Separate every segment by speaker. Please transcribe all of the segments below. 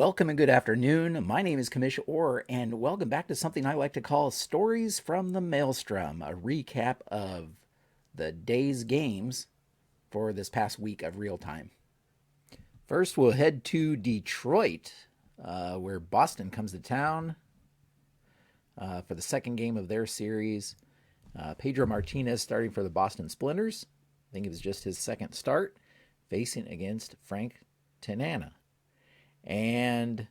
Speaker 1: Welcome and good afternoon. My name is Commish Orr, and welcome back to something I like to call Stories from the Maelstrom, a recap of the day's games for this past week of real time. First, we'll head to Detroit, where Boston comes to town for the second game of their series. Pedro Martinez starting for the Boston Splinters. I think it was just his second start, facing against Frank Tanana. And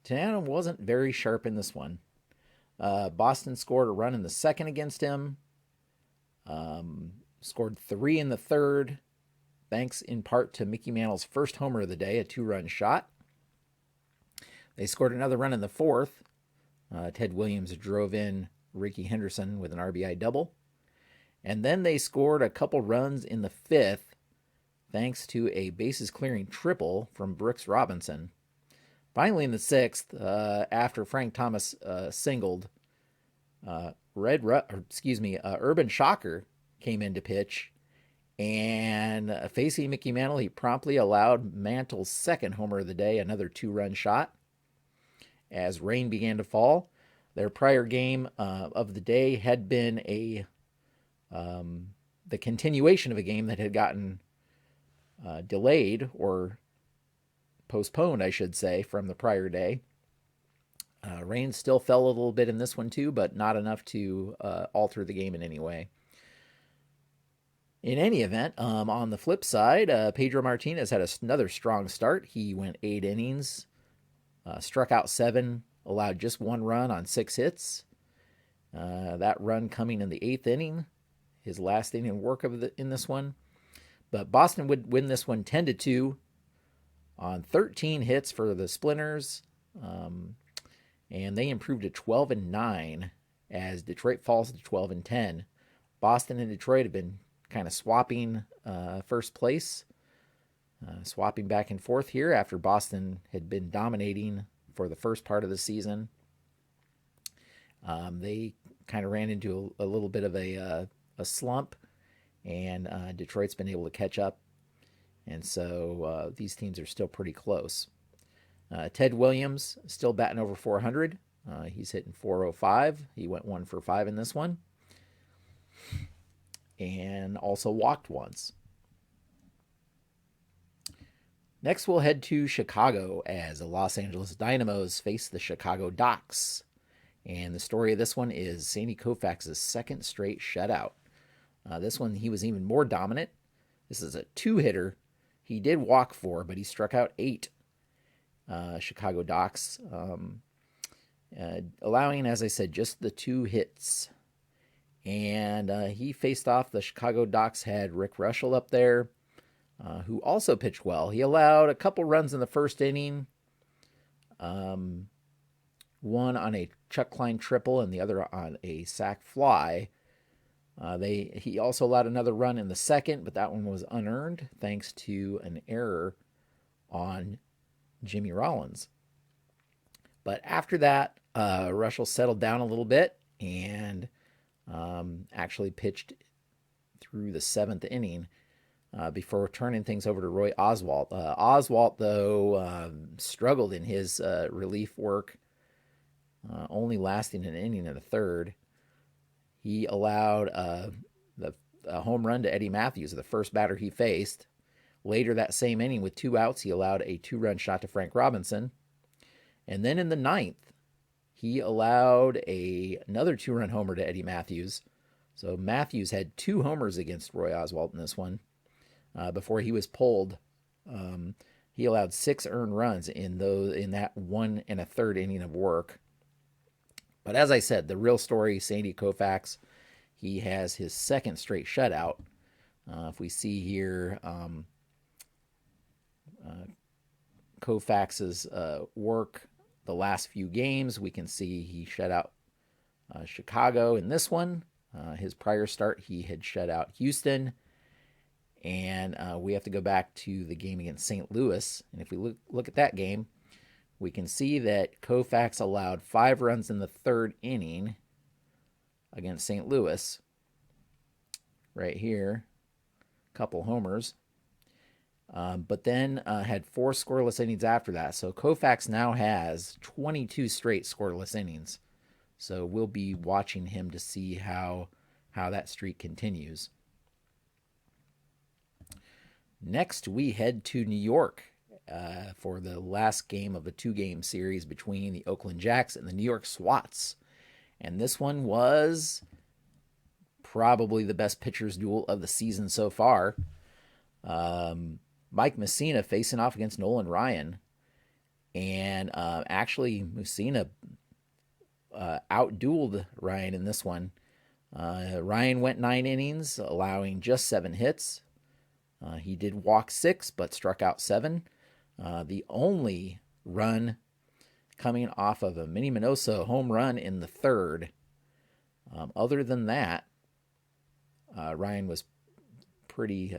Speaker 1: Tanana wasn't very sharp in this one. Boston scored a run in the second against him, scored 3 in the third, thanks in part to Mickey Mantle's first homer of the day, a 2-run shot. They scored another run in the fourth. Ted Williams drove in Ricky Henderson with an RBI double. And then they scored a couple runs in the fifth, thanks to a bases-clearing triple from Brooks Robinson. Finally, in the sixth, after Frank Thomas singled, Urban Shocker came in to pitch, and facing Mickey Mantle, he promptly allowed Mantle's second homer of the day, another 2-run shot. As rain began to fall, their prior game of the day had been the continuation of a game that had gotten delayed or postponed, I should say, from the prior day. Rain still fell a little bit in this one too, but not enough to alter the game in any way. In any event, on the flip side, Pedro Martinez had another strong start. He went 8 innings, struck out 7, allowed just 1 run on 6 hits. That run coming in the 8th inning, his last inning work in this one. But Boston would win this one 10-2 on 13 hits for the Splinters, and they improved to 12-9 as Detroit falls to 12-10. Boston and Detroit have been kind of swapping first place, swapping back and forth here after Boston had been dominating for the first part of the season. They kind of ran into a little bit of a slump, and Detroit's been able to catch up, and so these teams are still pretty close. Ted Williams still batting over 400. He's hitting 405. He went 1 for 5 in this one, and also walked once. Next, we'll head to Chicago as the Los Angeles Dynamos face the Chicago Docks. And the story of this one is Sandy Koufax's second straight shutout. This one, he was even more dominant. This is a 2-hitter. He did walk 4, but he struck out 8. Chicago Docks, allowing, as I said, just the 2 hits. And he faced off the Chicago Docks had Rick Rushell up there, who also pitched well. He allowed a couple runs in the first inning, one on a Chuck Klein triple and the other on a sac fly. He also allowed another run in the second, but that one was unearned thanks to an error on Jimmy Rollins. But after that, Rushell settled down a little bit and actually pitched through the 7th inning before turning things over to Roy Oswalt. Oswalt, though, struggled in his relief work, only lasting an inning and a third. He allowed a home run to Eddie Matthews, the first batter he faced. Later that same inning, with 2 outs, he allowed a 2-run shot to Frank Robinson. And then in the 9th, he allowed another 2-run homer to Eddie Matthews. So Matthews had 2 homers against Roy Oswalt in this one before he was pulled. He allowed 6 earned runs in that 1 1/3 inning of work. But as I said, the real story, Sandy Koufax, he has his second straight shutout. If we see here, Koufax's work the last few games, we can see he shut out Chicago in this one. His prior start, he had shut out Houston. And we have to go back to the game against St. Louis. And if we look at that game, we can see that Koufax allowed 5 runs in the 3rd inning against St. Louis. Right here, couple homers. but then had 4 scoreless innings after that. So Koufax now has 22 straight scoreless innings. So we'll be watching him to see how that streak continues. Next, we head to New York for the last game of a 2-game series between the Oakland Jacks and the New York Swats. And this one was probably the best pitchers duel of the season so far. Mike Messina facing off against Nolan Ryan. And actually, Messina outdueled Ryan in this one. Ryan went 9 innings, allowing just 7 hits. He did walk 6, but struck out 7. The only run coming off of a Minnie Minoso home run in the 3rd. Other than that, Ryan was pretty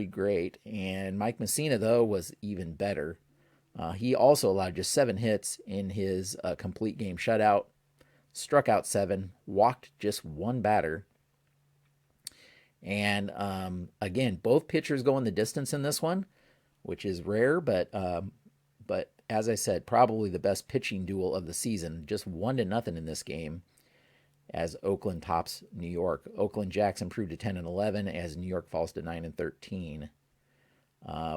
Speaker 1: great. And Mike Messina, though, was even better. He also allowed just 7 hits in his complete game shutout, struck out 7, walked just 1 batter. And again, both pitchers go in the distance in this one, which is rare, but as I said, probably the best pitching duel of the season. Just 1-0 in this game as Oakland tops New York. Oakland Jacks improved to 10-11 as New York falls to 9-13.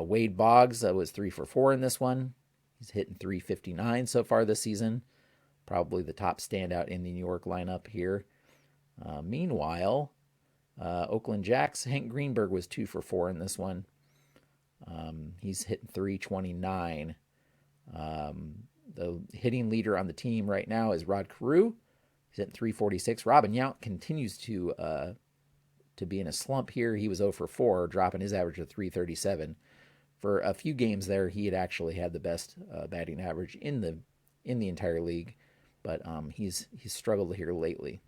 Speaker 1: Wade Boggs was 3 for 4 in this one. He's hitting .359 so far this season. Probably the top standout in the New York lineup here. Meanwhile, Oakland Jacks, Hank Greenberg was 2 for 4 in this one. He's hitting .329. The hitting leader on the team right now is Rod Carew. He's hitting .346. Robin Yount continues to be in a slump here. He was 0 for 4, dropping his average to .337. For a few games there, he had actually had the best batting average in the entire league, but he's struggled here lately.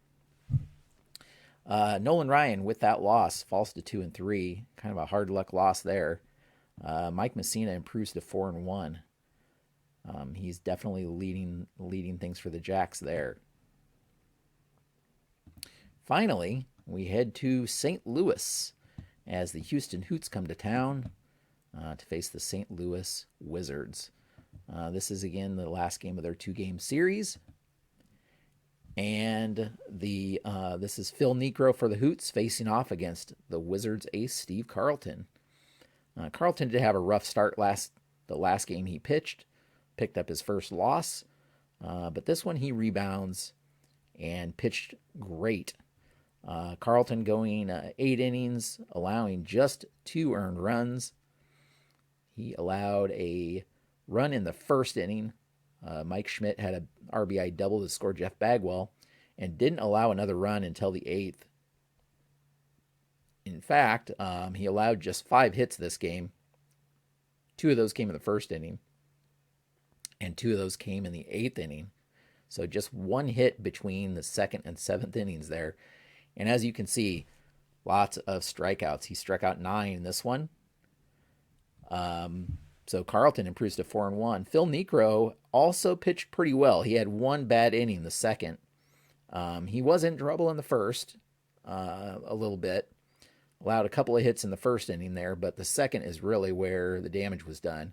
Speaker 1: Nolan Ryan, with that loss, falls to 2-3. Kind of a hard luck loss there. Mike Messina improves to 4-1. He's definitely leading things for the Jacks there. Finally, we head to St. Louis as the Houston Hoots come to town to face the St. Louis Wizards. This is, again, the last game of their 2-game series. And this is Phil Niekro for the Hoots facing off against the Wizards ace Steve Carlton. Carlton did have a rough start the last game he pitched, picked up his first loss, but this one he rebounds and pitched great. Carlton going 8 innings, allowing just 2 earned runs. He allowed a run in the 1st inning. Mike Schmidt had a RBI double to score Jeff Bagwell and didn't allow another run until the 8th. In fact, he allowed just 5 hits this game. 2 of those came in the 1st inning, and 2 of those came in the 8th inning. So just 1 hit between the 2nd and 7th innings there. And as you can see, lots of strikeouts. He struck out 9 in this one. So Carlton improves to 4-1. Phil Niekro also pitched pretty well. He had 1 bad inning the 2nd. He was in trouble in the 1st a little bit. Allowed a couple of hits in the 1st inning there, but the 2nd is really where the damage was done.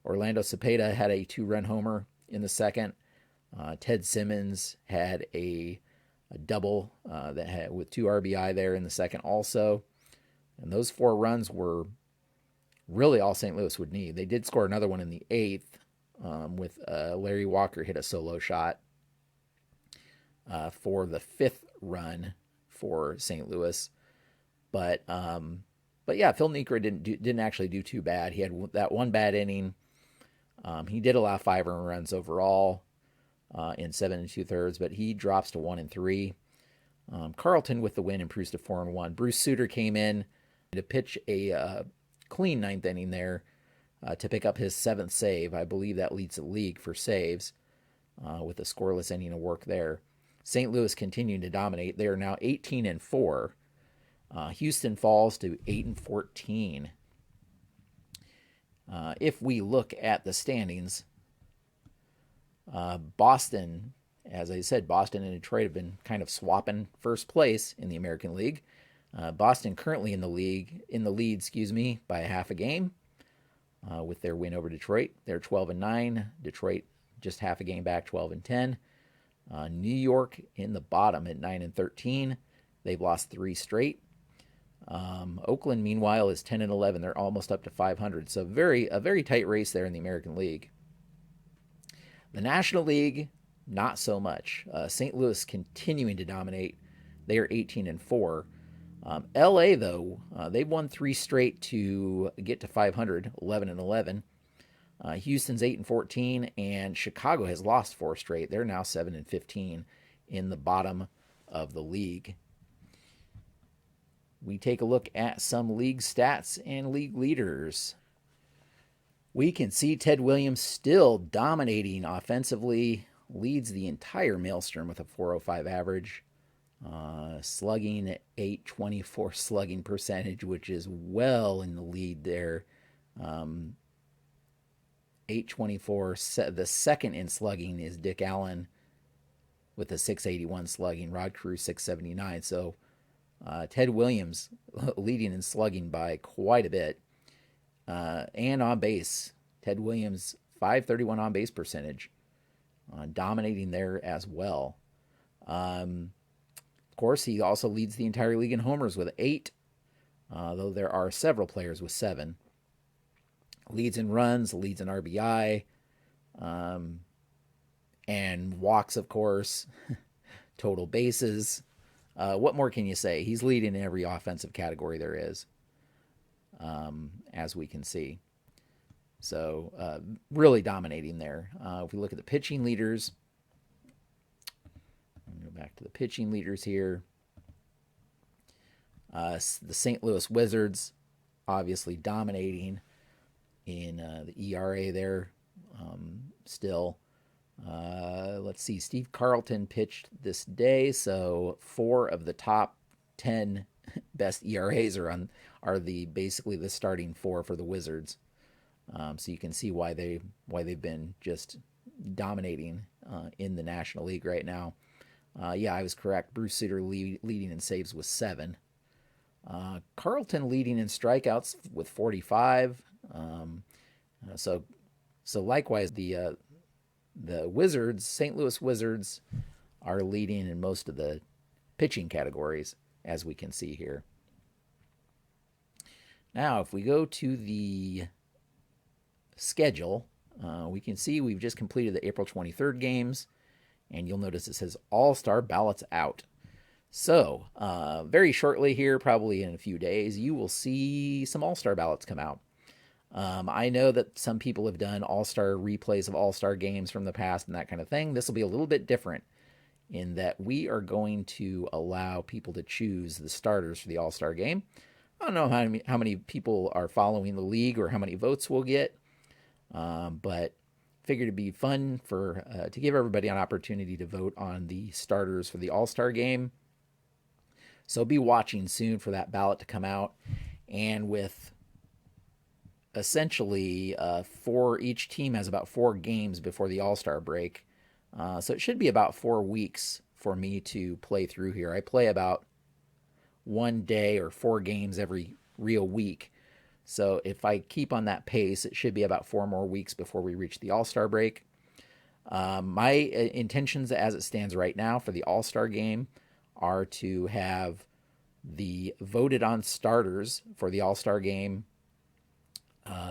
Speaker 1: Orlando Cepeda had a 2-run homer in the 2nd. Ted Simmons had a double that had with 2 RBI there in the 2nd also. And those 4 runs were really all St. Louis would need. They did score another one in the 8th with Larry Walker hit a solo shot for the 5th run for St. Louis. But yeah, Phil Niekro didn't actually do too bad. He had that 1 bad inning. He did allow 5 earned runs overall in 7 2/3, but he drops to 1-3. Carlton with the win improves to 4-1. Bruce Sutter came in to pitch a clean 9th inning there to pick up his 7th save. I believe that leads the league for saves with a scoreless inning of work there. St. Louis continuing to dominate. They are now 18-4. Houston falls to 8-14. If we look at the standings, Boston, as I said, Boston and Detroit have been kind of swapping first place in the American League. Boston currently in the lead, by half a game with their win over Detroit. They're 12-9. Detroit just half a game back, 12-10. New York in the bottom at 9-13. They've lost 3 straight. Oakland, meanwhile, is 10-11. They're almost up to 500. So a very tight race there in the American League. The National League, not so much. St. Louis continuing to dominate. They are 18-4. LA, though, they've won 3 straight to get to 500, 11-11. Houston's 8-14, and Chicago has lost 4 straight. They're now 7-15 in the bottom of the league. We take a look at some league stats and league leaders. We can see Ted Williams still dominating offensively, leads the entire Maelstrom with a 405 average. Slugging at 824 slugging percentage, which is well in the lead there. 824. The second in slugging is Dick Allen with a 681 slugging. Rod Carew 679. So Ted Williams leading in slugging by quite a bit. And on base, Ted Williams 531 on base percentage, dominating there as well. Of course, he also leads the entire league in homers with 8, though there are several players with 7. Leads in runs, leads in RBI, and walks, of course, total bases. What more can you say? He's leading in every offensive category there is, as we can see. So really dominating there. If we look at the pitching leaders, go back to the pitching leaders here. The St. Louis Wizards obviously dominating in the ERA there still. Let's see. Steve Carlton pitched this day, so 4 of the top 10 best ERAs are basically the starting 4 for the Wizards. So you can see why they've been just dominating in the National League right now. Yeah, I was correct. Bruce Sutter leading in saves with 7. Carlton leading in strikeouts with 45. So likewise, the Wizards, St. Louis Wizards, are leading in most of the pitching categories, as we can see here. Now, if we go to the schedule, we can see we've just completed the April 23rd games, and you'll notice it says All-Star ballots out. So, very shortly here, probably in a few days, you will see some All-Star ballots come out. I know that some people have done All-Star replays of All-Star games from the past and that kind of thing. This will be a little bit different in that we are going to allow people to choose the starters for the All-Star game. I don't know how many people are following the league or how many votes we'll get, but figured it'd be fun to give everybody an opportunity to vote on the starters for the All-Star game. So be watching soon for that ballot to come out. And with essentially each team has about 4 games before the All-Star break. So it should be about 4 weeks for me to play through here. I play about 1 day or 4 games every real week. So if I keep on that pace, it should be about 4 more weeks before we reach the All-Star break. My intentions as it stands right now for the All-Star game are to have the voted on starters for the All-Star game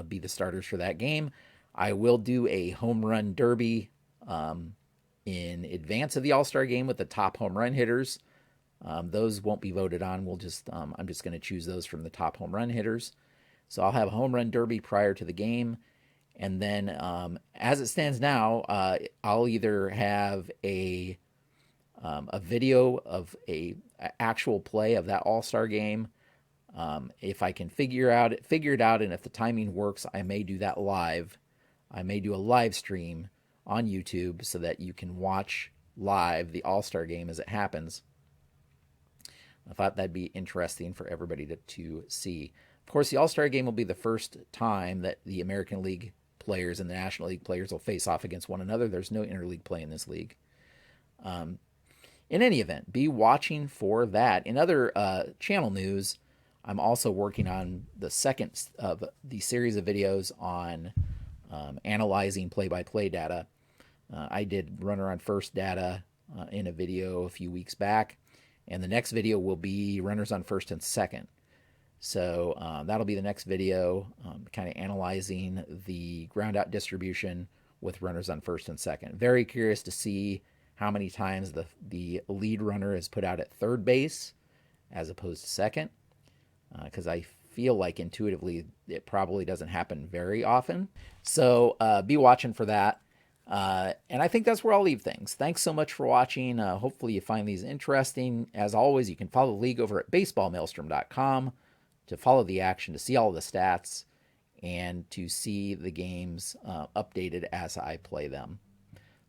Speaker 1: be the starters for that game. I will do a home run derby in advance of the All-Star game with the top home run hitters. Those won't be voted on. I'm just going to choose those from the top home run hitters. So I'll have a home run derby prior to the game. And then as it stands now, I'll either have a video of a actual play of that All-Star game. If I can figure it out, and if the timing works, I may do that live. I may do a live stream on YouTube so that you can watch live the All-Star game as it happens. I thought that'd be interesting for everybody to see. Of course, the All-Star game will be the first time that the American League players and the National League players will face off against one another. There's no interleague play in this league. in any event, be watching for that. In other channel news, I'm also working on the second of the series of videos on analyzing play-by-play data. I did runner on first data in a video a few weeks back, and the next video will be runners on first and second. So that'll be the next video, kind of analyzing the ground out distribution with runners on first and second. Very curious to see how many times the lead runner is put out at third base as opposed to second, because I feel like intuitively it probably doesn't happen very often. So be watching for that. And I think that's where I'll leave things. Thanks so much for watching. Hopefully you find these interesting. As always, you can follow the league over at baseballmaelstrom.com to follow the action, to see all the stats, and to see the games updated as I play them.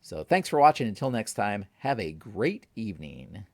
Speaker 1: So thanks for watching. Until next time, have a great evening.